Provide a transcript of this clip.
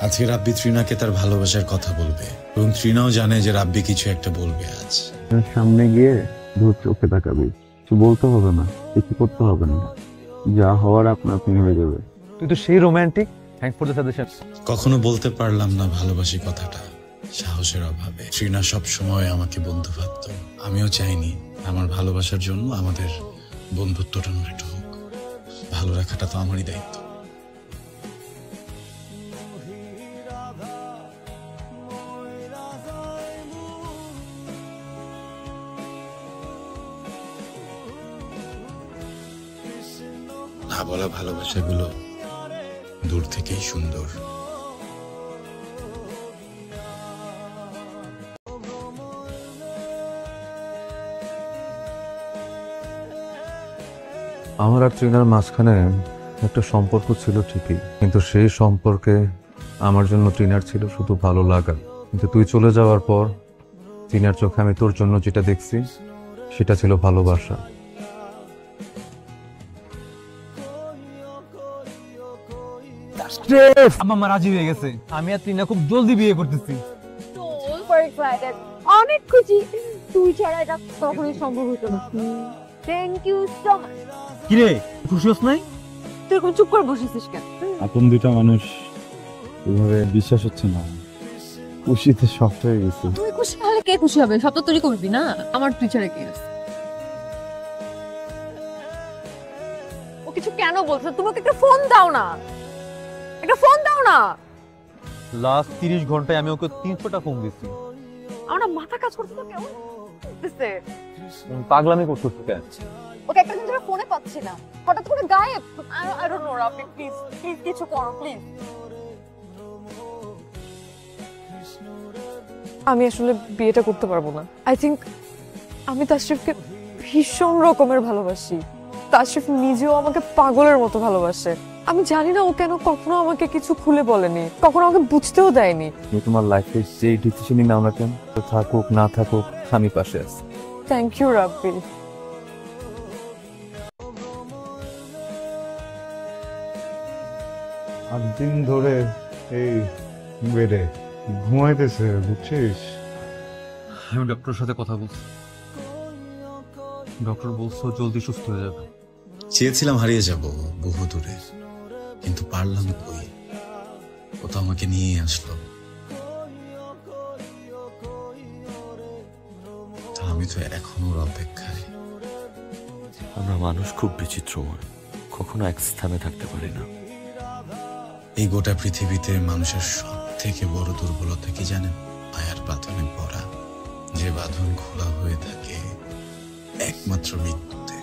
আজকে রাব্বি তৃণাকে তার ভালোবাসার কথা বলবে এবং তৃণাও জানে যে রাব্বি কিছু একটা বলবে আজ। সামনে গিয়ে দূর চোখে তাকাবি, কিছু বলতে হবে না, কিছু করতে হবে না, যা হওয়ার আপনা আপনি হয়ে যাবে। তুই তো সেই romantic. Thanks for the suggestion. কখনো বলতে পারলাম না ভালোবাসি কথাটা সাহসের অভাবে। তৃণা সব সময় আমাকে বন্ধু ভাবত, আমিও চাইনি আমার ভালোবাসার জন্য আমাদের বন্ধুত্বটা নষ্ট হোক। ভালো রাখাটা তো আমারই দায়িত্ব। না বলা ভালোবাসাগুলো দূর থেকেই সুন্দর। আমার আর তৃণার মাঝখানে একটা সম্পর্ক ছিল ঠিকই, কিন্তু সেই সম্পর্কে আমার জন্য তৃণার ছিল শুধু ভালো লাগা। কিন্তু তুই চলে যাওয়ার পর তৃণার চোখে আমি তোর জন্য যেটা দেখছি সেটা ছিল ভালোবাসা। আমার মা রাজি হয়ে গেছে, আমি আর তৃণা খুব জলদি বিয়ে করতেছি। অনেক খুশি। তুই ছাড়া এটা কখনোই সম্ভব হতো না। Thank you so much. কিরে খুশি হস নাই? তুই এরকম চুপ করে বসেছিস কেন? আপন দুটা মানুষ এভাবে বিশ্বাস হচ্ছে না, খুশিতে শক্ত হয়ে গেছে। তুই খুশি হলে কে খুশি হবে? সব তো তুই করবি না, আমার তুই ছাড়া কে আছে? ও কিছু কেন বলছো? তুমি ওকে একটা ফোন দাও না, একটা ফোন দাও না। লাস্ট 30 ঘন্টায় আমি ওকে 300টা ফোন দিচ্ছি। আমার মাথা কাজ করছে না, কেমন করতেছে? পাগলামি করছিস কেন? ওকে একটা দিন ধরে ফোনে পাচ্ছি না, হঠাৎ করে গায়েব। I don't know Rafi, please please কিছু করো প্লিজ। আমি আসলে বিয়েটা করতে পারবো না। আই থিংক আমি তাশরিফকে ভীষণ রকমের ভালোবাসি। তাশরিফ নিজেও আমাকে পাগলের মতো ভালোবাসে। আমি জানি না ও কেন কখনো আমাকে কিছু খুলে বলেনি, কখনো আমাকে বুঝতেও দেয়নি। তুমি তোমার লাইফে যে ডিসিশনই নাও না কেন, থাকুক না থাকুক আমি পাশে আছি। থ্যাংক ইউ রাব্বি। দিন ধরে এই বেডে ঘুমাইতেছে, বুঝছিস? আমি ডক্টরের সাথে কথা বলছি, ডক্টর বলছো জলদি সুস্থ হয়ে যাবে। চেয়েছিলাম হারিয়ে যাব বহু দূরে, কিন্তু পারলাম কই। ও তো আমাকে নিয়েই আসলো। তা আমি তো এখনো ওর অপেক্ষায়। আমরা মানুষ খুব বিচিত্রময়, কখনো এক স্থানে থাকতে পারি না। এই গোটা পৃথিবীতে মানুষের সব থেকে বড় দুর্বলতা কি জানেন? মায়ার বাঁধনে পড়া, যে বাঁধন খোলা হয়ে থাকে একমাত্র মৃত্যুতে।